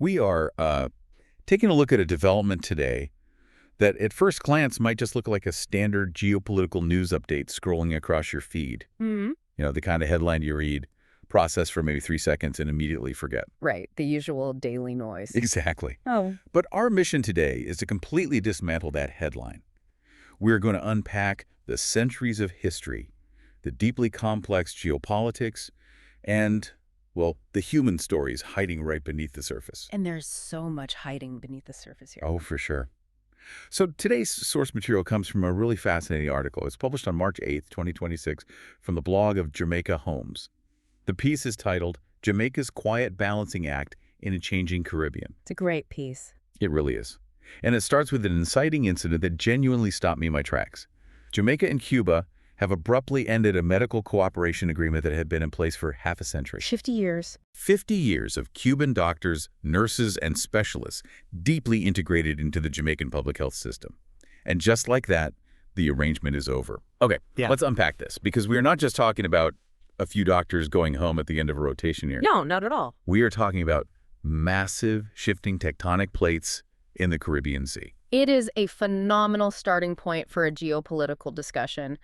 We are taking a look at a development today that at first glance might just look like a standard geopolitical news update scrolling across your feed. Hmm. You know, the kind of headline you read, process for maybe 3 seconds and immediately forget. Right, the usual daily noise. Exactly. Oh, But our mission today is to completely dismantle that headline. We're going to unpack the centuries of history, the deeply complex geopolitics, and, well, the human stories hiding right beneath the surface. and there's so much hiding beneath the surface here. Oh, for sure. So today's source material comes from a really fascinating article. It's published on March 8th, 2026, from the blog of Jamaica Homes. The piece is titled, Jamaica's Quiet Balancing Act in a Changing Caribbean. It's a great piece. It really is. And it starts with an inciting incident that genuinely stopped me in my tracks. Jamaica and Cuba have abruptly ended a medical cooperation agreement that had been in place for half a century. 50 years. 50 years of Cuban doctors, nurses, and specialists deeply integrated into the Jamaican public health system. And just like that, the arrangement is over. Okay, Let's unpack this, because we are not just talking about a few doctors going home at the end of a rotation here. No, not at all. We are talking about massive shifting tectonic plates in the Caribbean Sea. It is a phenomenal starting point for a geopolitical discussion.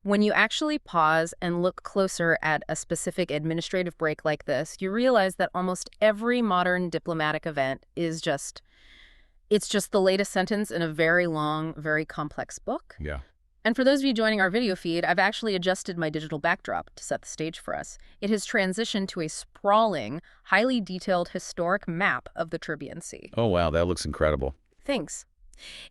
When you actually pause and look closer at a specific administrative break like this, you realize that almost every modern diplomatic event is it's just the latest sentence in a very long, very complex book. Yeah. And for those of you joining our video feed, I've actually adjusted my digital backdrop to set the stage for us. It has transitioned to a sprawling, highly detailed historic map of the Caribbean Sea. Oh, wow, that looks incredible. Thanks.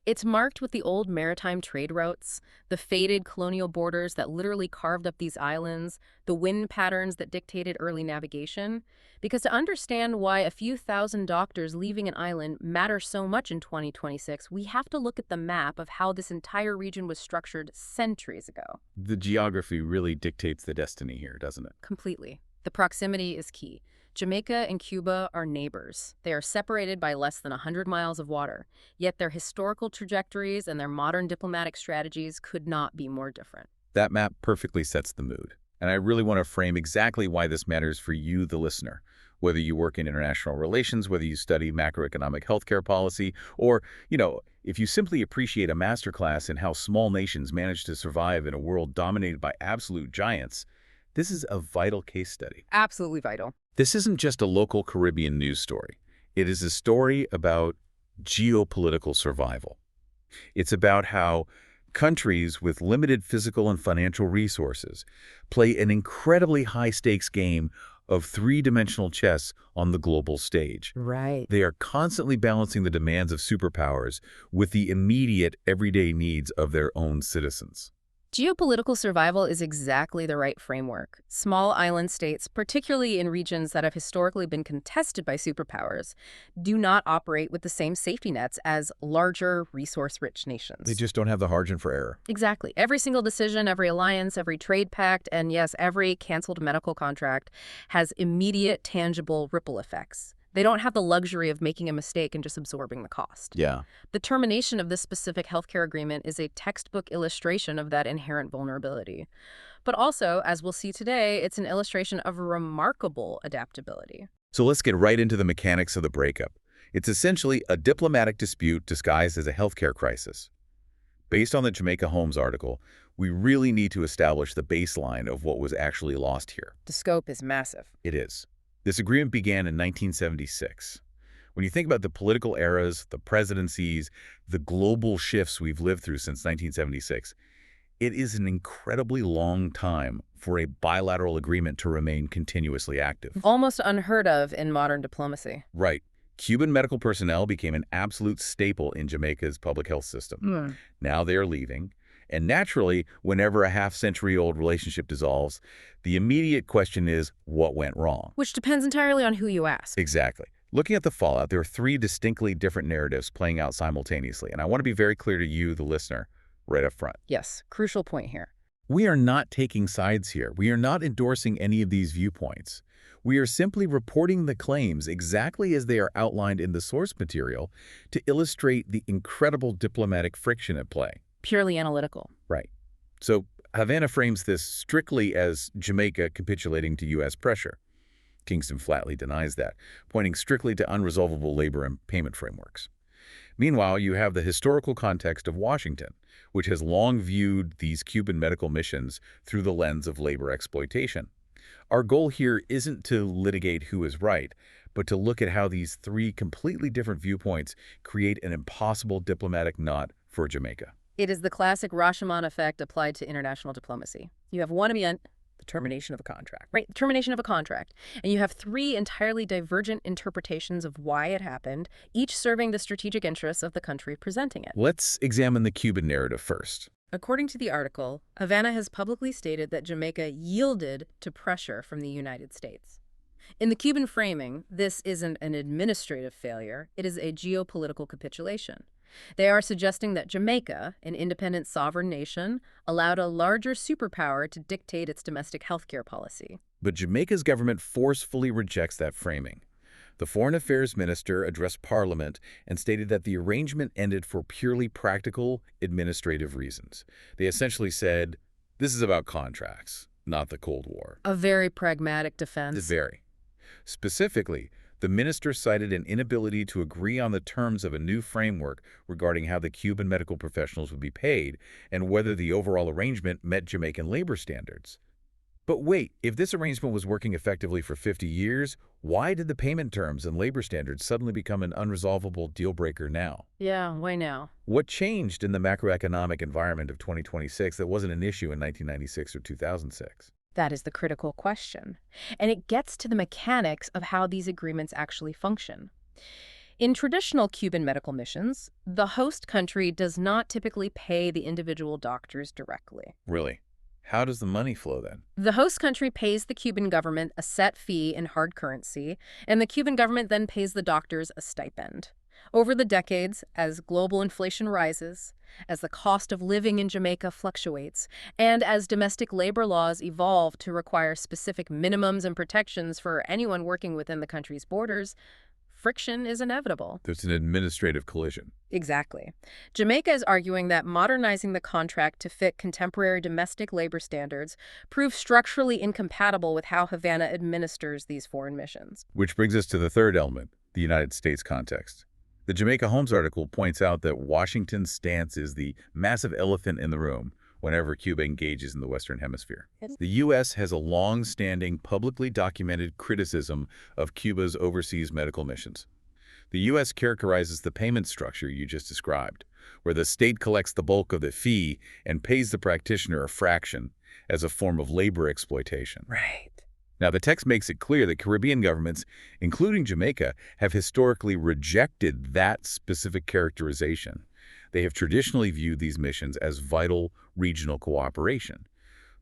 It's marked with the old maritime trade routes, the faded colonial borders that literally carved up these islands, the wind patterns that dictated early navigation. Because to understand why a few thousand doctors leaving an island matter so much in 2026, we have to look at the map of how this entire region was structured centuries ago. The geography really dictates the destiny here, doesn't it? Completely. The proximity is key. Jamaica and Cuba are neighbors. They are separated by less than 100 miles of water, yet their historical trajectories and their modern diplomatic strategies could not be more different. That map perfectly sets the mood. And I really want to frame exactly why this matters for you, the listener. Whether you work in international relations, whether you study macroeconomic healthcare policy, or, if you simply appreciate a masterclass in how small nations manage to survive in a world dominated by absolute giants, this is a vital case study. Absolutely vital. This isn't just a local Caribbean news story. It is a story about geopolitical survival. It's about how countries with limited physical and financial resources play an incredibly high-stakes game of three-dimensional chess on the global stage. Right. They are constantly balancing the demands of superpowers with the immediate, everyday needs of their own citizens. Geopolitical survival is exactly the right framework. Small island states, particularly in regions that have historically been contested by superpowers, do not operate with the same safety nets as larger, resource-rich nations. They just don't have the margin for error. Exactly. Every single decision, every alliance, every trade pact, and yes, every canceled medical contract has immediate, tangible ripple effects. They don't have the luxury of making a mistake and just absorbing the cost. Yeah. The termination of this specific healthcare agreement is a textbook illustration of that inherent vulnerability. But also, as we'll see today, it's an illustration of remarkable adaptability. So let's get right into the mechanics of the breakup. It's essentially a diplomatic dispute disguised as a healthcare crisis. Based on the Jamaica Homes article, we really need to establish the baseline of what was actually lost here. The scope is massive. It is. This agreement began in 1976. When you think about the political eras, the presidencies, the global shifts we've lived through since 1976, it is an incredibly long time for a bilateral agreement to remain continuously active. Almost unheard of in modern diplomacy. Right. Cuban medical personnel became an absolute staple in Jamaica's public health system. Now they are leaving. And naturally, whenever a half-century-old relationship dissolves, the immediate question is, what went wrong? Which depends entirely on who you ask. Exactly. Looking at the fallout, there are three distinctly different narratives playing out simultaneously. And I want to be very clear to you, the listener, right up front. Yes, crucial point here. We are not taking sides here. We are not endorsing any of these viewpoints. We are simply reporting the claims exactly as they are outlined in the source material to illustrate the incredible diplomatic friction at play. Purely analytical. Right. So Havana frames this strictly as Jamaica capitulating to U.S. pressure. Kingston flatly denies that, pointing strictly to unresolvable labor and payment frameworks. Meanwhile, you have the historical context of Washington, which has long viewed these Cuban medical missions through the lens of labor exploitation. Our goal here isn't to litigate who is right, but to look at how these three completely different viewpoints create an impossible diplomatic knot for Jamaica. It is the classic Rashomon effect applied to international diplomacy. You have one event, the termination of a contract, right? The termination of a contract. And you have three entirely divergent interpretations of why it happened, each serving the strategic interests of the country presenting it. Let's examine the Cuban narrative first. According to the article, Havana has publicly stated that Jamaica yielded to pressure from the United States. In the Cuban framing, this isn't an administrative failure, it is a geopolitical capitulation. They are suggesting that Jamaica, an independent sovereign nation, allowed a larger superpower to dictate its domestic healthcare policy. But Jamaica's government forcefully rejects that framing. The Foreign Affairs Minister addressed Parliament and stated that the arrangement ended for purely practical, administrative reasons. They essentially said, this is about contracts, not the Cold War. A very pragmatic defense. Very. Specifically, the minister cited an inability to agree on the terms of a new framework regarding how the Cuban medical professionals would be paid and whether the overall arrangement met Jamaican labor standards. But wait, if this arrangement was working effectively for 50 years, why did the payment terms and labor standards suddenly become an unresolvable deal-breaker now? Yeah, why now? What changed in the macroeconomic environment of 2026 that wasn't an issue in 1996 or 2006? That is the critical question. And it gets to the mechanics of how these agreements actually function. In traditional Cuban medical missions, the host country does not typically pay the individual doctors directly. Really? How does the money flow then? The host country pays the Cuban government a set fee in hard currency, and the Cuban government then pays the doctors a stipend. Over the decades, as global inflation rises, as the cost of living in Jamaica fluctuates, and as domestic labor laws evolve to require specific minimums and protections for anyone working within the country's borders, friction is inevitable. There's an administrative collision. Exactly. Jamaica is arguing that modernizing the contract to fit contemporary domestic labor standards proves structurally incompatible with how Havana administers these foreign missions. Which brings us to the third element, the United States context. The Jamaica Holmes article points out that Washington's stance is the massive elephant in the room whenever Cuba engages in the Western Hemisphere. The U.S. has a long-standing, publicly documented criticism of Cuba's overseas medical missions. The U.S. characterizes the payment structure you just described, where the state collects the bulk of the fee and pays the practitioner a fraction, as a form of labor exploitation. Right. Now, the text makes it clear that Caribbean governments, including Jamaica, have historically rejected that specific characterization. They have traditionally viewed these missions as vital regional cooperation.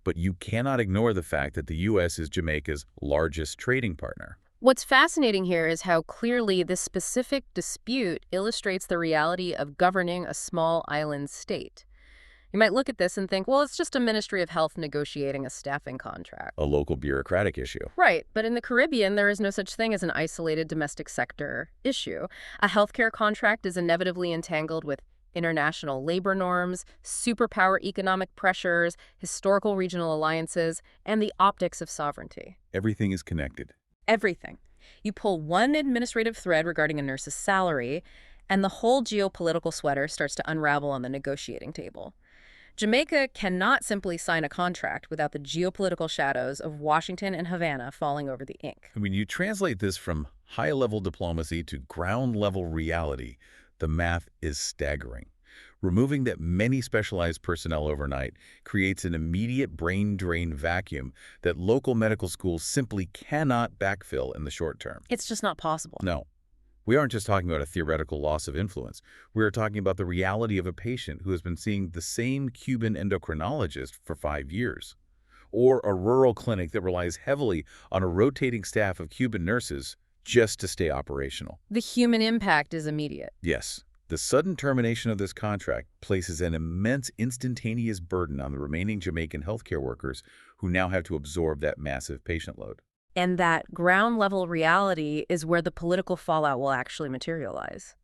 But you cannot ignore the fact that the U.S. is Jamaica's largest trading partner. What's fascinating here is how clearly this specific dispute illustrates the reality of governing a small island state. You might look at this and think, well, it's just a Ministry of Health negotiating a staffing contract. A local bureaucratic issue. Right, but in the Caribbean, there is no such thing as an isolated domestic sector issue. A healthcare contract is inevitably entangled with international labor norms, superpower economic pressures, historical regional alliances, and the optics of sovereignty. Everything is connected. Everything. You pull one administrative thread regarding a nurse's salary, and the whole geopolitical sweater starts to unravel on the negotiating table. Jamaica cannot simply sign a contract without the geopolitical shadows of Washington and Havana falling over the ink. I mean, you translate this from high-level diplomacy to ground-level reality, the math is staggering. Removing that many specialized personnel overnight creates an immediate brain drain vacuum that local medical schools simply cannot backfill in the short term. It's just not possible. No. We aren't just talking about a theoretical loss of influence. We are talking about the reality of a patient who has been seeing the same Cuban endocrinologist for 5 years, or a rural clinic that relies heavily on a rotating staff of Cuban nurses just to stay operational. The human impact is immediate. Yes. The sudden termination of this contract places an immense instantaneous burden on the remaining Jamaican healthcare workers who now have to absorb that massive patient load. And that ground-level reality is where the political fallout will actually materialize.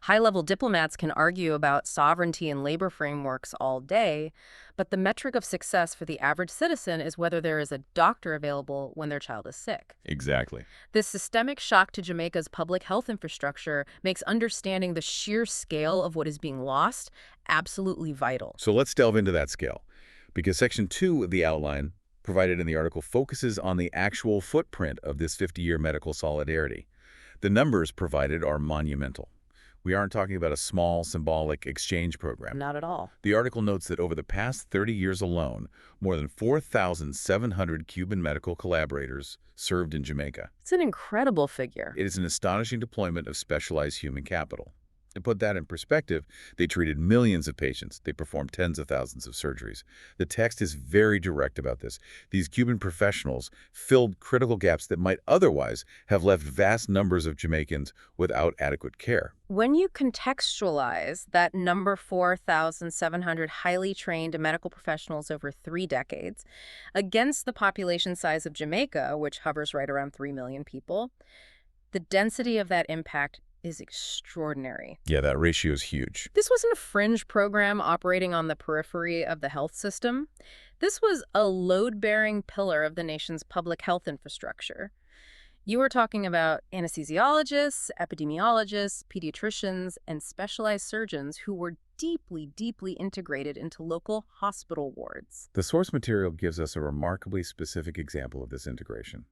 High-level diplomats can argue about sovereignty and labor frameworks all day, but the metric of success for the average citizen is whether there is a doctor available when their child is sick. Exactly. This systemic shock to Jamaica's public health infrastructure makes understanding the sheer scale of what is being lost absolutely vital. So let's delve into that scale, because Section 2 of the outline provided in the article focuses on the actual footprint of this 50-year medical solidarity. The numbers provided are monumental. We aren't talking about a small, symbolic exchange program. Not at all. The article notes that over the past 30 years alone, more than 4,700 Cuban medical collaborators served in Jamaica. It's an incredible figure. It is an astonishing deployment of specialized human capital. To put that in perspective, they treated millions of patients. They performed tens of thousands of surgeries. The text is very direct about this. These Cuban professionals filled critical gaps that might otherwise have left vast numbers of Jamaicans without adequate care. When you contextualize that number 4,700 highly trained medical professionals over 3 decades against the population size of Jamaica, which hovers right around 3 million people, the density of that impact is extraordinary. Yeah, that ratio is huge. This wasn't a fringe program operating on the periphery of the health system. This was a load-bearing pillar of the nation's public health infrastructure. You were talking about anesthesiologists, epidemiologists, pediatricians, and specialized surgeons who were deeply, deeply integrated into local hospital wards. The source material gives us a remarkably specific example of this integration.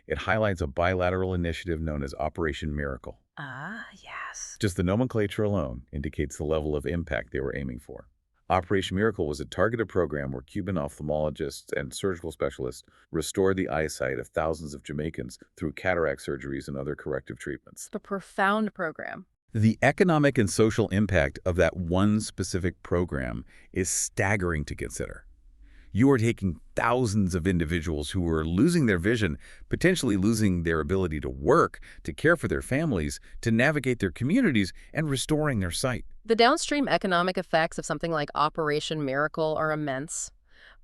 It highlights a bilateral initiative known as Operation Miracle. Ah, yes. Just the nomenclature alone indicates the level of impact they were aiming for. Operation Miracle was a targeted program where Cuban ophthalmologists and surgical specialists restored the eyesight of thousands of Jamaicans through cataract surgeries and other corrective treatments. A profound program. The economic and social impact of that one specific program is staggering to consider. You are taking thousands of individuals who were losing their vision, potentially losing their ability to work, to care for their families, to navigate their communities, and restoring their sight. The downstream economic effects of something like Operation Miracle are immense.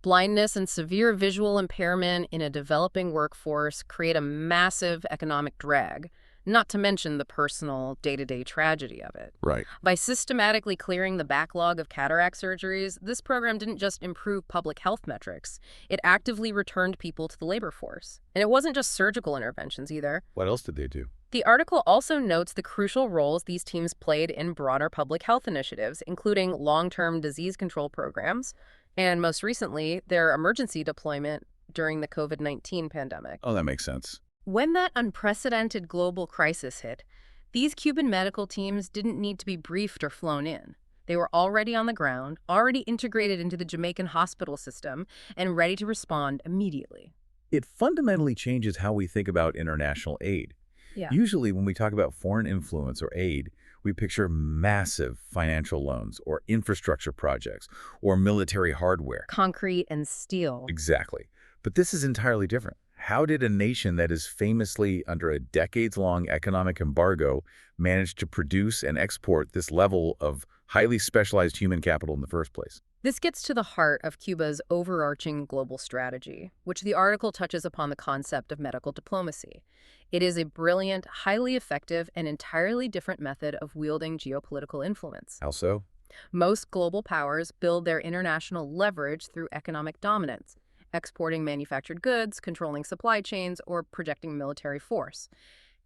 Blindness and severe visual impairment in a developing workforce create a massive economic drag, not to mention the personal, day-to-day tragedy of it. Right. By systematically clearing the backlog of cataract surgeries, this program didn't just improve public health metrics, it actively returned people to the labor force. And it wasn't just surgical interventions either. What else did they do? The article also notes the crucial roles these teams played in broader public health initiatives, including long-term disease control programs, and most recently, their emergency deployment during the COVID-19 pandemic. Oh, that makes sense. When that unprecedented global crisis hit, these Cuban medical teams didn't need to be briefed or flown in. They were already on the ground, already integrated into the Jamaican hospital system, and ready to respond immediately. It fundamentally changes how we think about international aid. Yeah. Usually, when we talk about foreign influence or aid, we picture massive financial loans or infrastructure projects or military hardware. Concrete and steel. Exactly. But this is entirely different. How did a nation that is famously under a decades-long economic embargo manage to produce and export this level of highly specialized human capital in the first place? This gets to the heart of Cuba's overarching global strategy, which the article touches upon the concept of medical diplomacy. It is a brilliant, highly effective, and entirely different method of wielding geopolitical influence. How so? Most global powers build their international leverage through economic dominance, exporting manufactured goods, controlling supply chains, or projecting military force.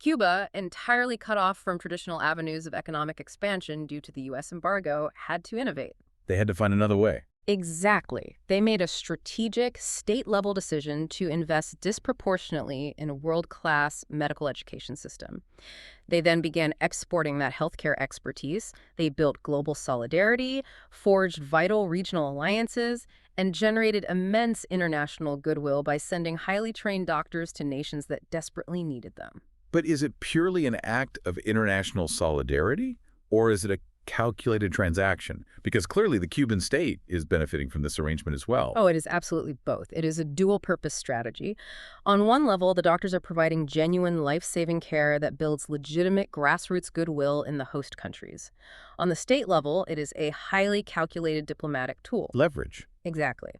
Cuba, entirely cut off from traditional avenues of economic expansion due to the U.S. embargo, had to innovate. They had to find another way. Exactly. They made a strategic, state-level decision to invest disproportionately in a world-class medical education system. They then began exporting that healthcare expertise. They built global solidarity, forged vital regional alliances, and generated immense international goodwill by sending highly trained doctors to nations that desperately needed them. But is it purely an act of international solidarity, or is it a calculated transaction? Because clearly the Cuban state is benefiting from this arrangement as well. Oh, it is absolutely both. It is a dual-purpose strategy. On one level, the doctors are providing genuine life-saving care that builds legitimate grassroots goodwill in the host countries. On the state level, it is a highly calculated diplomatic tool. Leverage. Exactly.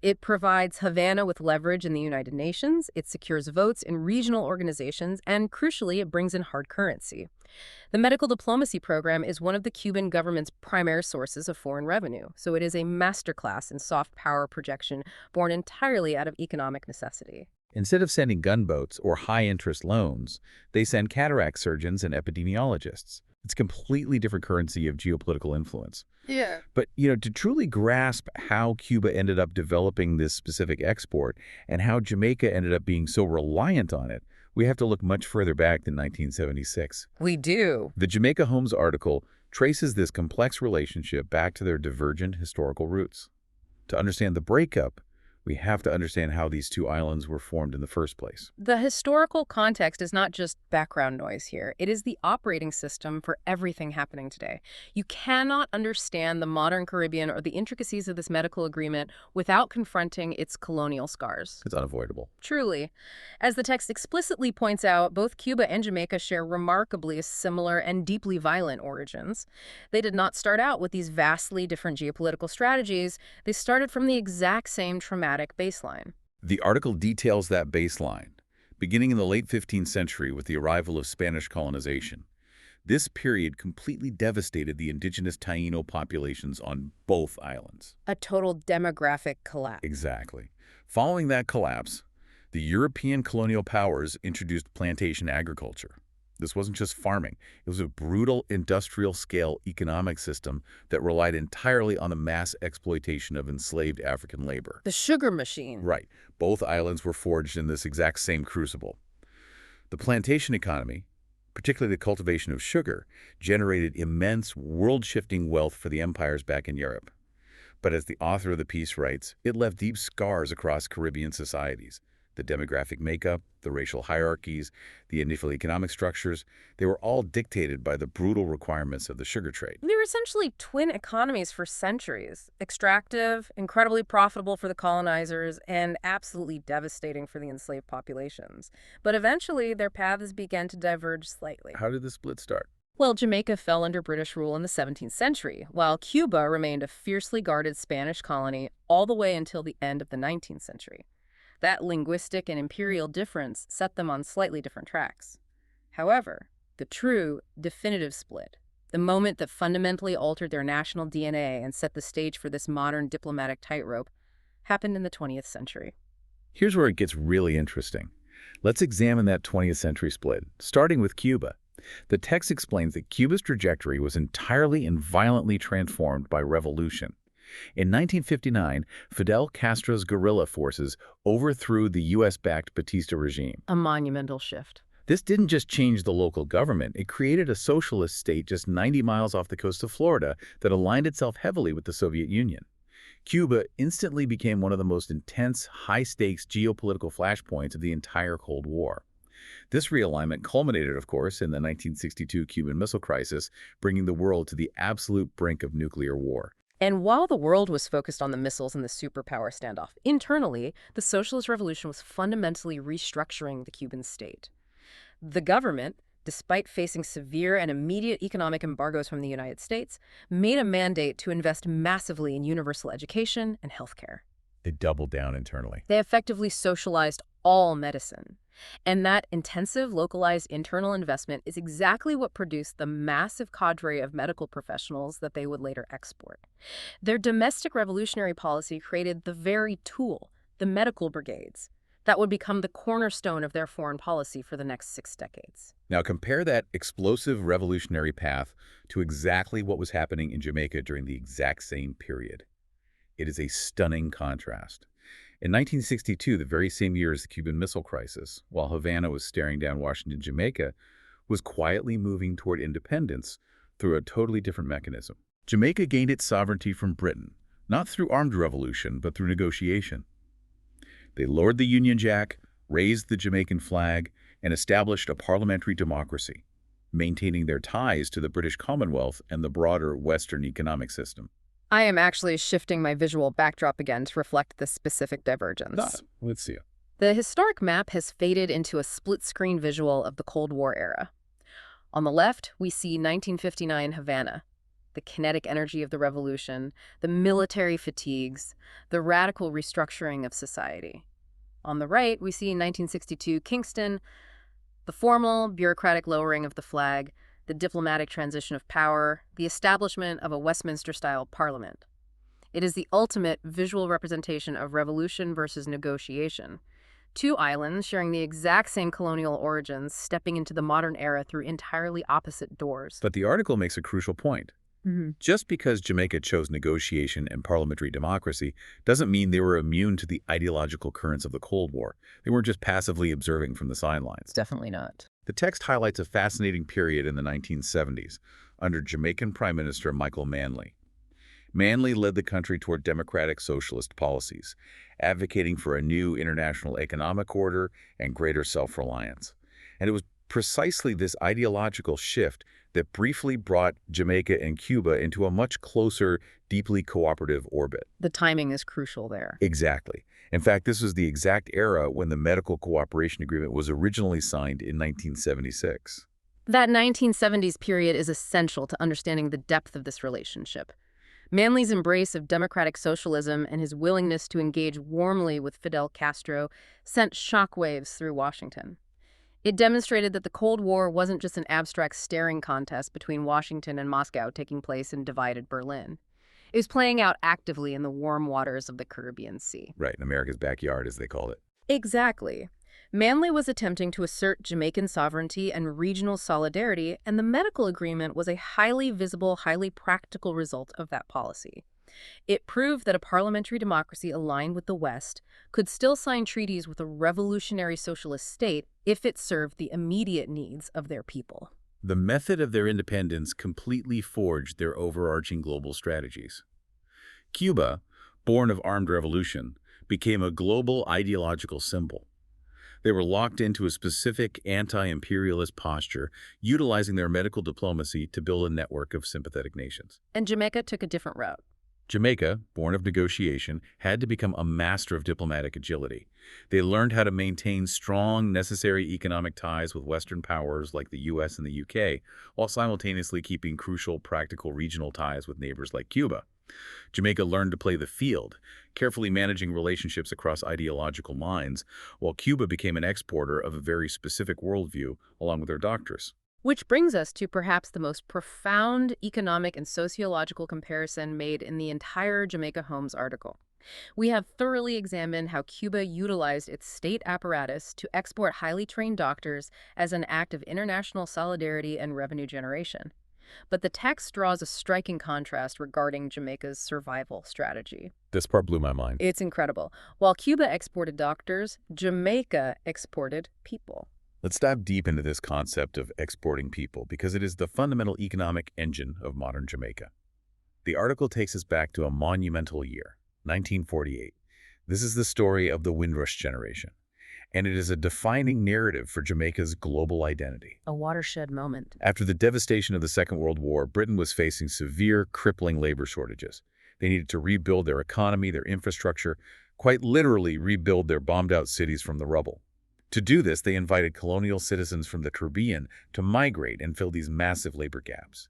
It provides Havana with leverage in the United Nations, it secures votes in regional organizations, and crucially, it brings in hard currency. The medical diplomacy program is one of the Cuban government's primary sources of foreign revenue, so it is a masterclass in soft power projection born entirely out of economic necessity. Instead of sending gunboats or high-interest loans, they send cataract surgeons and epidemiologists. It's a completely different currency of geopolitical influence. Yeah. But, to truly grasp how Cuba ended up developing this specific export and how Jamaica ended up being so reliant on it, we have to look much further back than 1976. We do. The Jamaica Homes article traces this complex relationship back to their divergent historical roots. To understand the breakup, we have to understand how these two islands were formed in the first place. The historical context is not just background noise here. It is the operating system for everything happening today. You cannot understand the modern Caribbean or the intricacies of this medical agreement without confronting its colonial scars. It's unavoidable. Truly. As the text explicitly points out, both Cuba and Jamaica share remarkably similar and deeply violent origins. They did not start out with these vastly different geopolitical strategies. They started from the exact same traumatic baseline. The article details that baseline, beginning in the late 15th century with the arrival of Spanish colonization. This period completely devastated the indigenous Taino populations on both islands. A total demographic collapse. Exactly. Following that collapse, the European colonial powers introduced plantation agriculture. This wasn't just farming. It was a brutal industrial-scale economic system that relied entirely on the mass exploitation of enslaved African labor. The sugar machine. Right. Both islands were forged in this exact same crucible. The plantation economy, particularly the cultivation of sugar, generated immense world-shifting wealth for the empires back in Europe. But as the author of the piece writes, it left deep scars across Caribbean societies. The demographic makeup, the racial hierarchies, the initial economic structures, they were all dictated by the brutal requirements of the sugar trade. They were essentially twin economies for centuries. Extractive, incredibly profitable for the colonizers, and absolutely devastating for the enslaved populations. But eventually, their paths began to diverge slightly. How did the split start? Well, Jamaica fell under British rule in the 17th century, while Cuba remained a fiercely guarded Spanish colony all the way until the end of the 19th century. That linguistic and imperial difference set them on slightly different tracks. However, the true, definitive split, the moment that fundamentally altered their national DNA and set the stage for this modern diplomatic tightrope, happened in the 20th century. Here's where it gets really interesting. Let's examine that 20th century split, starting with Cuba. The text explains that Cuba's trajectory was entirely and violently transformed by revolution. In 1959, Fidel Castro's guerrilla forces overthrew the U.S.-backed Batista regime. A monumental shift. This didn't just change the local government, it created a socialist state just 90 miles off the coast of Florida that aligned itself heavily with the Soviet Union. Cuba instantly became one of the most intense, high-stakes geopolitical flashpoints of the entire Cold War. This realignment culminated, of course, in the 1962 Cuban Missile Crisis, bringing the world to the absolute brink of nuclear war. And while the world was focused on the missiles and the superpower standoff, internally, the Socialist Revolution was fundamentally restructuring the Cuban state. The government, despite facing severe and immediate economic embargoes from the United States, made a mandate to invest massively in universal education and healthcare. They doubled down internally. They effectively socialized all medicine. And that intensive, localized internal investment is exactly what produced the massive cadre of medical professionals that they would later export. Their domestic revolutionary policy created the very tool, the medical brigades, that would become the cornerstone of their foreign policy for the next 6 decades. Now compare that explosive revolutionary path to exactly what was happening in Jamaica during the exact same period. It is a stunning contrast. In 1962, the very same year as the Cuban Missile Crisis, while Havana was staring down Washington, Jamaica was quietly moving toward independence through a totally different mechanism. Jamaica gained its sovereignty from Britain, not through armed revolution, but through negotiation. They lowered the Union Jack, raised the Jamaican flag, and established a parliamentary democracy, maintaining their ties to the British Commonwealth and the broader Western economic system. I am actually shifting my visual backdrop again to reflect this specific divergence. Let's see it. The historic map has faded into a split-screen visual of the Cold War era. On the left, we see 1959 Havana, the kinetic energy of the revolution, the military fatigues, the radical restructuring of society. On the right, we see in 1962 Kingston, the formal, bureaucratic lowering of the flag, the diplomatic transition of power, the establishment of a Westminster-style parliament. It is the ultimate visual representation of revolution versus negotiation. Two islands sharing the exact same colonial origins, stepping into the modern era through entirely opposite doors. But the article makes a crucial point. Mhm. Just because Jamaica chose negotiation and parliamentary democracy doesn't mean they were immune to the ideological currents of the Cold War. They weren't just passively observing from the sidelines. Definitely not. The text highlights a fascinating period in the 1970s under Jamaican Prime Minister Michael Manley. Manley led the country toward democratic socialist policies, advocating for a new international economic order and greater self-reliance. And it was precisely this ideological shift that briefly brought Jamaica and Cuba into a much closer, deeply cooperative orbit. The timing is crucial there. Exactly. In fact, this was the exact era when the Medical Cooperation Agreement was originally signed in 1976. That 1970s period is essential to understanding the depth of this relationship. Manley's embrace of democratic socialism and his willingness to engage warmly with Fidel Castro sent shockwaves through Washington. It demonstrated that the Cold War wasn't just an abstract staring contest between Washington and Moscow taking place in divided Berlin. It was playing out actively in the warm waters of the Caribbean Sea. Right, in America's backyard, as they called it. Exactly. Manley was attempting to assert Jamaican sovereignty and regional solidarity, and the medical agreement was a highly visible, highly practical result of that policy. It proved that a parliamentary democracy aligned with the West could still sign treaties with a revolutionary socialist state if it served the immediate needs of their people. The method of their independence completely forged their overarching global strategies. Cuba, born of armed revolution, became a global ideological symbol. They were locked into a specific anti-imperialist posture, utilizing their medical diplomacy to build a network of sympathetic nations. And Jamaica took a different route. Jamaica, born of negotiation, had to become a master of diplomatic agility. They learned how to maintain strong, necessary economic ties with Western powers like the US and the UK, while simultaneously keeping crucial, practical regional ties with neighbors like Cuba. Jamaica learned to play the field, carefully managing relationships across ideological lines, while Cuba became an exporter of a very specific worldview, along with their doctors. Which brings us to perhaps the most profound economic and sociological comparison made in the entire Jamaica Holmes article. We have thoroughly examined how Cuba utilized its state apparatus to export highly trained doctors as an act of international solidarity and revenue generation. But the text draws a striking contrast regarding Jamaica's survival strategy. This part blew my mind. It's incredible. While Cuba exported doctors, Jamaica exported people. Let's dive deep into this concept of exporting people because it is the fundamental economic engine of modern Jamaica. The article takes us back to a monumental year, 1948. This is the story of the Windrush generation, and it is a defining narrative for Jamaica's global identity. A watershed moment. After the devastation of the Second World War, Britain was facing severe, crippling labor shortages. They needed to rebuild their economy, their infrastructure, quite literally rebuild their bombed-out cities from the rubble. To do this, they invited colonial citizens from the Caribbean to migrate and fill these massive labor gaps.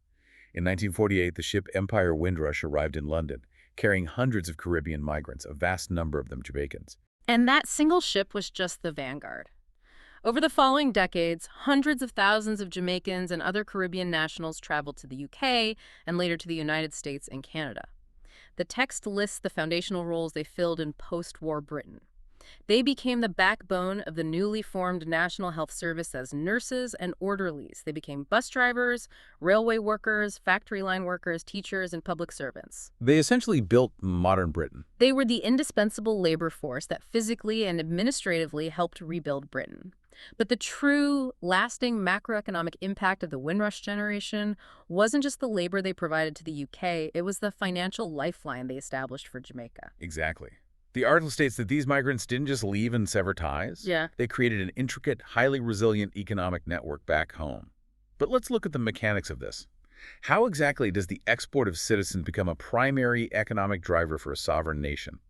In 1948, the ship Empire Windrush arrived in London, carrying hundreds of Caribbean migrants, a vast number of them Jamaicans. And that single ship was just the vanguard. Over the following decades, hundreds of thousands of Jamaicans and other Caribbean nationals traveled to the UK and later to the United States and Canada. The text lists the foundational roles they filled in post-war Britain. They became the backbone of the newly formed National Health Service as nurses and orderlies. They became bus drivers, railway workers, factory line workers, teachers, and public servants. They essentially built modern Britain. They were the indispensable labor force that physically and administratively helped rebuild Britain. But the true, lasting macroeconomic impact of the Windrush generation wasn't just the labor they provided to the UK, it was the financial lifeline they established for Jamaica. Exactly. The article states that these migrants didn't just leave and sever ties. Yeah. They created an intricate, highly resilient economic network back home. But let's look at the mechanics of this. How exactly does the export of citizens become a primary economic driver for a sovereign nation?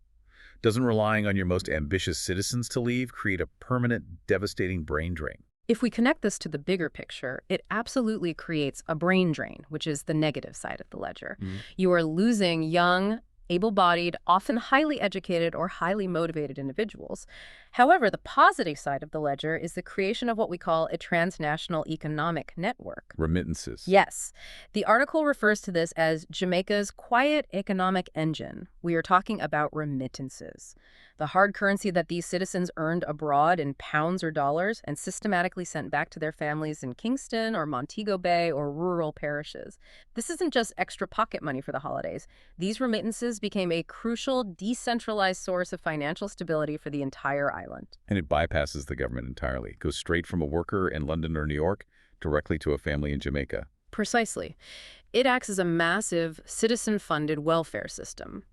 Doesn't relying on your most ambitious citizens to leave create a permanent, devastating brain drain? If we connect this to the bigger picture, it absolutely creates a brain drain, which is the negative side of the ledger. Mm. You are losing young, able-bodied, often highly educated or highly motivated individuals. However, the positive side of the ledger is the creation of what we call a transnational economic network. Remittances. Yes. The article refers to this as Jamaica's quiet economic engine. We are talking about remittances, the hard currency that these citizens earned abroad in pounds or dollars and systematically sent back to their families in Kingston or Montego Bay or rural parishes. This isn't just extra pocket money for the holidays. These remittances became a crucial, decentralized source of financial stability for the entire island. And it bypasses the government entirely. It goes straight from a worker in London or New York directly to a family in Jamaica. Precisely. It acts as a massive, citizen-funded welfare system.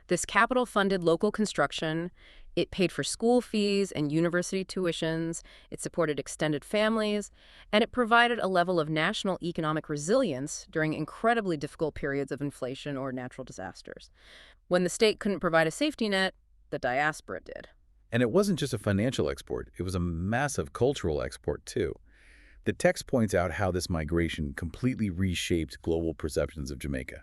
This capital-funded local construction, it paid for school fees and university tuitions, it supported extended families, and it provided a level of national economic resilience during incredibly difficult periods of inflation or natural disasters. When the state couldn't provide a safety net, the diaspora did. And it wasn't just a financial export. It was a massive cultural export, too. The text points out how this migration completely reshaped global perceptions of Jamaica.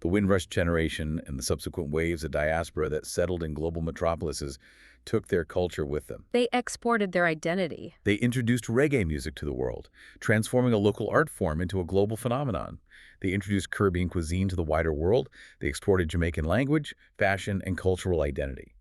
The Windrush generation and the subsequent waves of diaspora that settled in global metropolises took their culture with them. They exported their identity. They introduced reggae music to the world, transforming a local art form into a global phenomenon. They introduced Caribbean cuisine to the wider world. They exported Jamaican language, fashion, and cultural identity.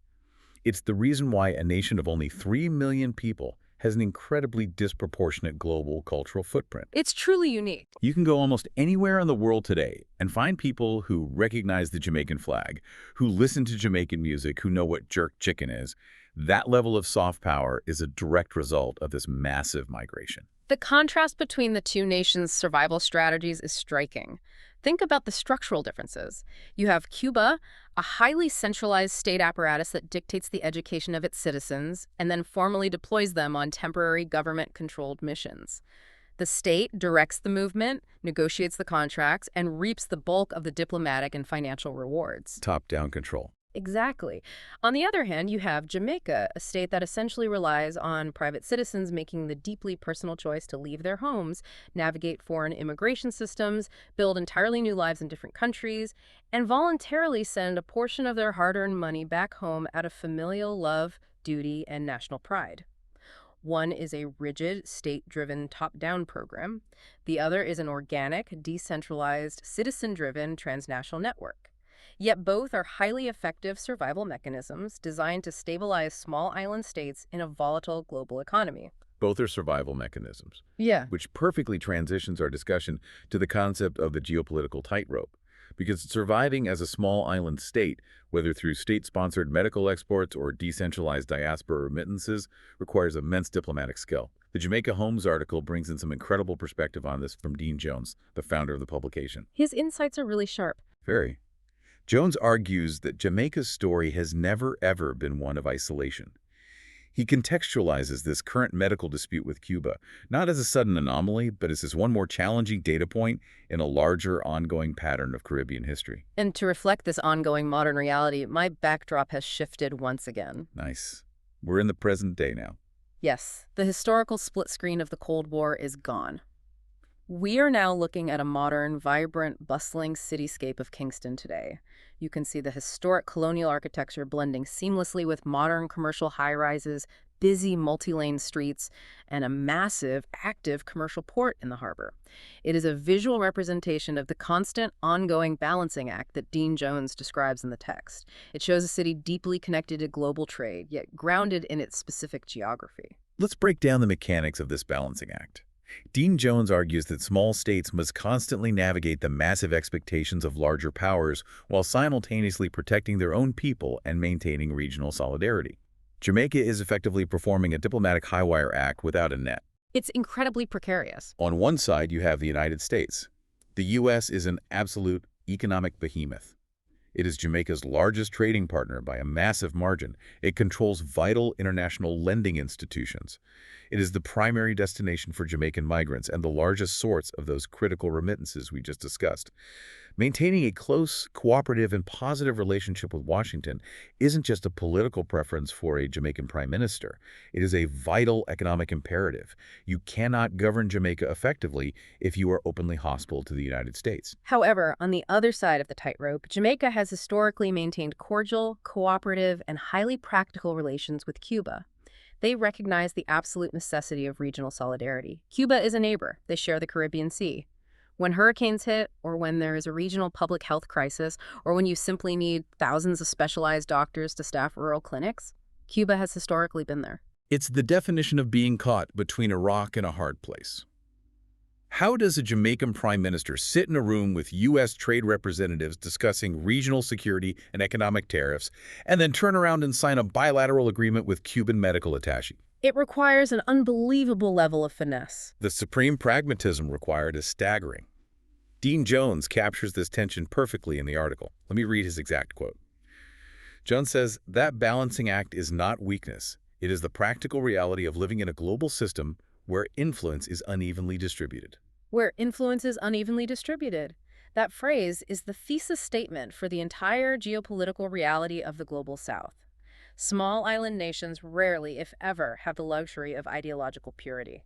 It's the reason why a nation of only 3 million people has an incredibly disproportionate global cultural footprint. It's truly unique. You can go almost anywhere in the world today and find people who recognize the Jamaican flag, who listen to Jamaican music, who know what jerk chicken is. That level of soft power is a direct result of this massive migration. The contrast between the two nations' survival strategies is striking. Think about the structural differences. You have Cuba, a highly centralized state apparatus that dictates the education of its citizens and then formally deploys them on temporary government-controlled missions. The state directs the movement, negotiates the contracts, and reaps the bulk of the diplomatic and financial rewards. Top-down control. Exactly. On the other hand, you have Jamaica, a state that essentially relies on private citizens making the deeply personal choice to leave their homes, navigate foreign immigration systems, build entirely new lives in different countries, and voluntarily send a portion of their hard-earned money back home out of familial love, duty, and national pride. One is a rigid, state-driven, top-down program. The other is an organic, decentralized, citizen-driven transnational network. Yet both are highly effective survival mechanisms designed to stabilize small island states in a volatile global economy. Both are survival mechanisms, Yeah. which perfectly transitions our discussion to the concept of the geopolitical tightrope. Because surviving as a small island state, whether through state-sponsored medical exports or decentralized diaspora remittances, requires immense diplomatic skill. The Jamaica Holmes article brings in some incredible perspective on this from Dean Jones, the founder of the publication. His insights are really sharp. Very. Jones argues that Jamaica's story has never, ever been one of isolation. He contextualizes this current medical dispute with Cuba, not as a sudden anomaly, but as one more challenging data point in a larger, ongoing pattern of Caribbean history. And to reflect this ongoing modern reality, my backdrop has shifted once again. Nice. We're in the present day now. Yes, the historical split screen of the Cold War is gone. We are now looking at a modern, vibrant, bustling cityscape of Kingston today. You can see the historic colonial architecture blending seamlessly with modern commercial high-rises, busy multi-lane streets, and a massive, active commercial port in the harbor. It is a visual representation of the constant, ongoing balancing act that Dean Jones describes in the text. It shows a city deeply connected to global trade, yet grounded in its specific geography. Let's break down the mechanics of this balancing act. Dean Jones argues that small states must constantly navigate the massive expectations of larger powers while simultaneously protecting their own people and maintaining regional solidarity. Jamaica is effectively performing a diplomatic high-wire act without a net. It's incredibly precarious. On one side, you have the United States. The U.S. is an absolute economic behemoth. It is Jamaica's largest trading partner by a massive margin. It controls vital international lending institutions. It is the primary destination for Jamaican migrants and the largest source of those critical remittances we just discussed. Maintaining a close, cooperative, and positive relationship with Washington isn't just a political preference for a Jamaican prime minister. It is a vital economic imperative. You cannot govern Jamaica effectively if you are openly hostile to the United States. However, on the other side of the tightrope, Jamaica has historically maintained cordial, cooperative, and highly practical relations with Cuba. They recognize the absolute necessity of regional solidarity. Cuba is a neighbor. They share the Caribbean Sea. When hurricanes hit, or when there is a regional public health crisis, or when you simply need thousands of specialized doctors to staff rural clinics, Cuba has historically been there. It's the definition of being caught between a rock and a hard place. How does a Jamaican prime minister sit in a room with U.S. trade representatives discussing regional security and economic tariffs, and then turn around and sign a bilateral agreement with Cuban medical attaché? It requires an unbelievable level of finesse. The supreme pragmatism required is staggering. Dean Jones captures this tension perfectly in the article. Let me read his exact quote. Jones says, "That balancing act is not weakness. It is the practical reality of living in a global system where influence is unevenly distributed." Where influence is unevenly distributed. That phrase is the thesis statement for the entire geopolitical reality of the global South. Small island nations rarely, if ever, have the luxury of ideological purity.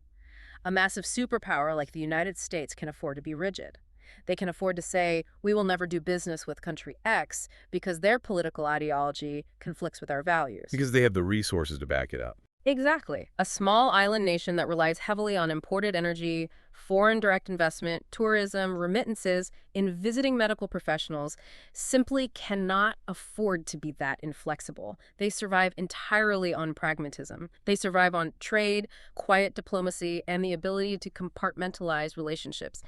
A massive superpower like the United States can afford to be rigid. They can afford to say, we will never do business with country X because their political ideology conflicts with our values. Because they have the resources to back it up. Exactly. A small island nation that relies heavily on imported energy, foreign direct investment, tourism, remittances, in visiting medical professionals simply cannot afford to be that inflexible. They survive entirely on pragmatism. They survive on trade, quiet diplomacy, and the ability to compartmentalize relationships.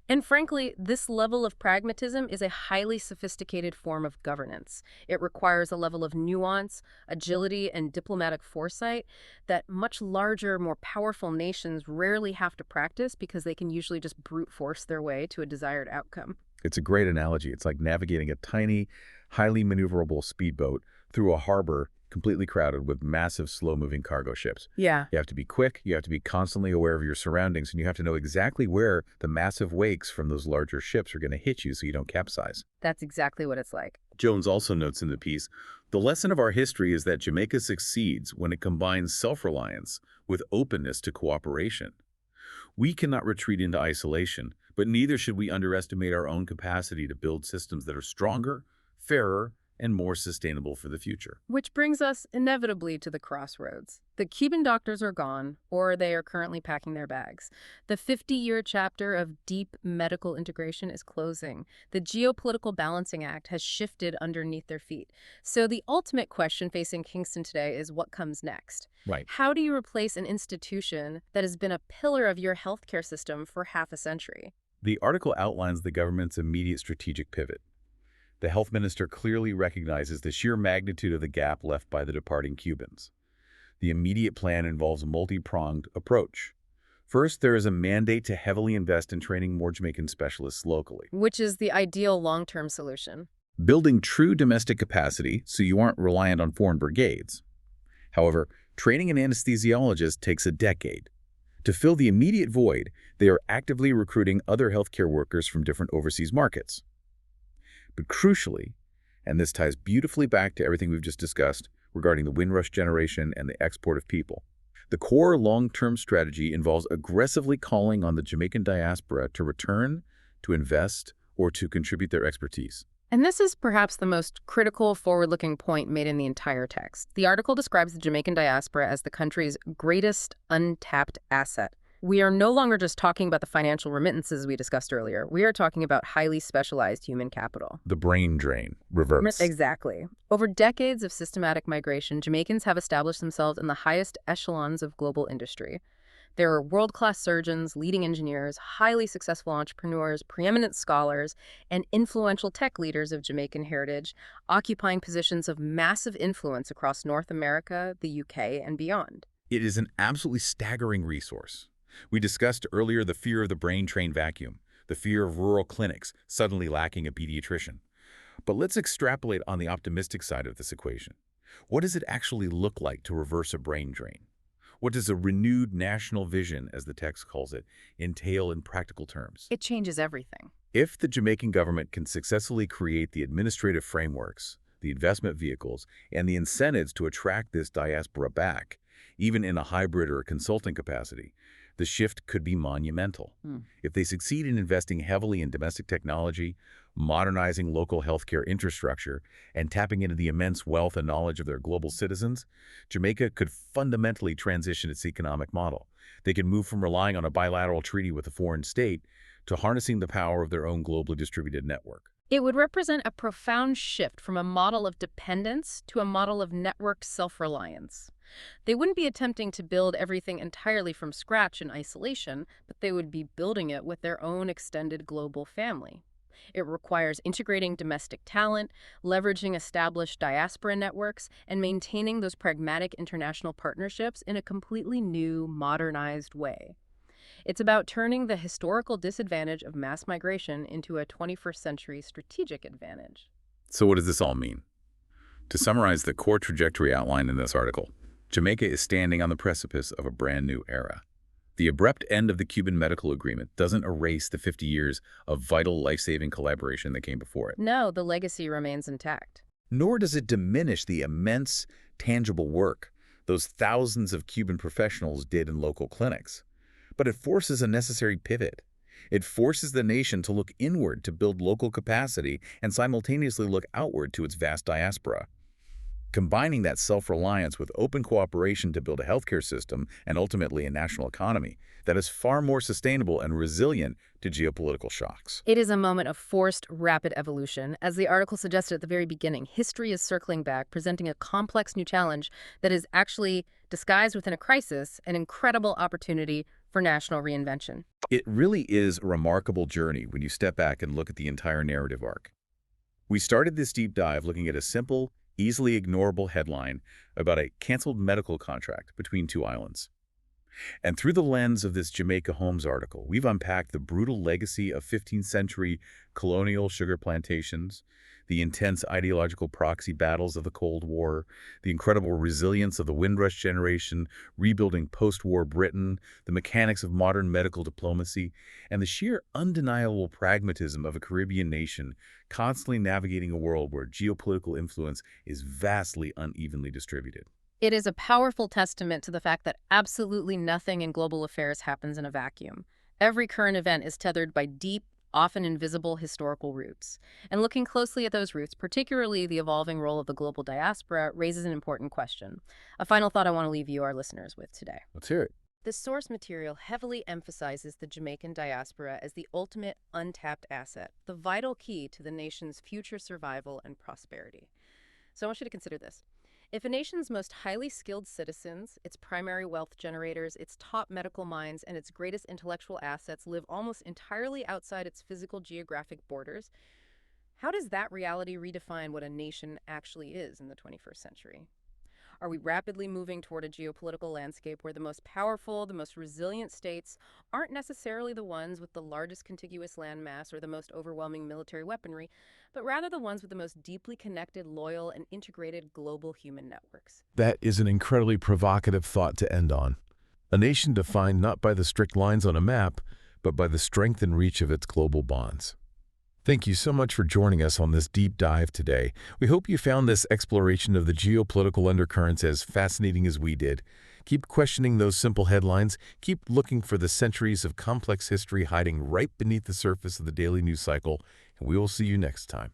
And frankly, this level of pragmatism is a highly sophisticated form of governance. It requires a level of nuance, agility, and diplomatic foresight that much larger, more powerful nations rarely have to practice because they can usually just brute force their way to a desired outcome. It's a great analogy. It's like navigating a tiny, highly maneuverable speedboat through a harbor completely crowded with massive, slow-moving cargo ships. Yeah. You have to be quick, you have to be constantly aware of your surroundings, and you have to know exactly where the massive wakes from those larger ships are going to hit you so you don't capsize. That's exactly what it's like. Jones also notes in the piece, the lesson of our history is that Jamaica succeeds when it combines self-reliance with openness to cooperation. We cannot retreat into isolation, but neither should we underestimate our own capacity to build systems that are stronger, fairer, and more sustainable for the future. Which brings us inevitably to the crossroads. The Cuban doctors are gone, or they are currently packing their bags. The 50-year chapter of deep medical integration is closing. The geopolitical balancing act has shifted underneath their feet. So the ultimate question facing Kingston today is what comes next? Right. How do you replace an institution that has been a pillar of your healthcare system for half a century? The article outlines the government's immediate strategic pivot. The health minister clearly recognizes the sheer magnitude of the gap left by the departing Cubans. The immediate plan involves a multi-pronged approach. First, there is a mandate to heavily invest in training more Jamaican specialists locally. Which is the ideal long-term solution. Building true domestic capacity so you aren't reliant on foreign brigades. However, training an anesthesiologist takes a decade. To fill the immediate void, they are actively recruiting other healthcare workers from different overseas markets. But crucially, and this ties beautifully back to everything we've just discussed regarding the Windrush generation and the export of people, the core long-term strategy involves aggressively calling on the Jamaican diaspora to return, to invest, or to contribute their expertise. And this is perhaps the most critical forward-looking point made in the entire text. The article describes the Jamaican diaspora as the country's greatest untapped asset. We are no longer just talking about the financial remittances we discussed earlier. We are talking about highly specialized human capital. The brain drain reverse. Exactly. Over decades of systematic migration, Jamaicans have established themselves in the highest echelons of global industry. There are world-class surgeons, leading engineers, highly successful entrepreneurs, preeminent scholars, and influential tech leaders of Jamaican heritage, occupying positions of massive influence across North America, the UK, and beyond. It is an absolutely staggering resource. We discussed earlier the fear of the brain drain vacuum, the fear of rural clinics suddenly lacking a pediatrician. But let's extrapolate on the optimistic side of this equation. What does it actually look like to reverse a brain drain? What does a renewed national vision, as the text calls it, entail in practical terms? It changes everything. If the Jamaican government can successfully create the administrative frameworks, the investment vehicles, and the incentives to attract this diaspora back, even in a hybrid or a consulting capacity, the shift could be monumental. If they succeed in investing heavily in domestic technology, modernizing local healthcare infrastructure, and tapping into the immense wealth and knowledge of their global citizens, Jamaica could fundamentally transition its economic model. They could move from relying on a bilateral treaty with a foreign state to harnessing the power of their own globally distributed network. It would represent a profound shift from a model of dependence to a model of networked self-reliance. They wouldn't be attempting to build everything entirely from scratch in isolation, but they would be building it with their own extended global family. It requires integrating domestic talent, leveraging established diaspora networks, and maintaining those pragmatic international partnerships in a completely new, modernized way. It's about turning the historical disadvantage of mass migration into a 21st century strategic advantage. So what does this all mean? To summarize the core trajectory outlined in this article, Jamaica is standing on the precipice of a brand new era. The abrupt end of the Cuban medical agreement doesn't erase the 50 years of vital life-saving collaboration that came before it. No, the legacy remains intact. Nor does it diminish the immense, tangible work those thousands of Cuban professionals did in local clinics. But it forces a necessary pivot. It forces the nation to look inward to build local capacity and simultaneously look outward to its vast diaspora. Combining that self-reliance with open cooperation to build a healthcare system and ultimately a national economy that is far more sustainable and resilient to geopolitical shocks. It is a moment of forced, rapid evolution. As the article suggested at the very beginning, history is circling back, presenting a complex new challenge that is actually disguised within a crisis, an incredible opportunity for national reinvention. It really is a remarkable journey when you step back and look at the entire narrative arc. We started this deep dive looking at a simple, easily ignorable headline about a canceled medical contract between two islands. And through the lens of this Jamaica Homes article, we've unpacked the brutal legacy of 15th century colonial sugar plantations, the intense ideological proxy battles of the Cold War, the incredible resilience of the Windrush generation, rebuilding post-war Britain, the mechanics of modern medical diplomacy, and the sheer undeniable pragmatism of a Caribbean nation constantly navigating a world where geopolitical influence is vastly unevenly distributed. It is a powerful testament to the fact that absolutely nothing in global affairs happens in a vacuum. Every current event is tethered by deep, often invisible historical roots. And looking closely at those roots, particularly the evolving role of the global diaspora, raises an important question. A final thought I want to leave you, our listeners, with today. Let's hear it. The source material heavily emphasizes the Jamaican diaspora as the ultimate untapped asset, the vital key to the nation's future survival and prosperity. So I want you to consider this. If a nation's most highly skilled citizens, its primary wealth generators, its top medical minds, and its greatest intellectual assets live almost entirely outside its physical geographic borders, how does that reality redefine what a nation actually is in the 21st century? Are we rapidly moving toward a geopolitical landscape where the most powerful, the most resilient states aren't necessarily the ones with the largest contiguous landmass or the most overwhelming military weaponry, but rather the ones with the most deeply connected, loyal, and integrated global human networks? That is an incredibly provocative thought to end on. A nation defined not by the strict lines on a map, but by the strength and reach of its global bonds. Thank you so much for joining us on this deep dive today. We hope you found this exploration of the geopolitical undercurrents as fascinating as we did. Keep questioning those simple headlines. Keep looking for the centuries of complex history hiding right beneath the surface of the daily news cycle, and we will see you next time.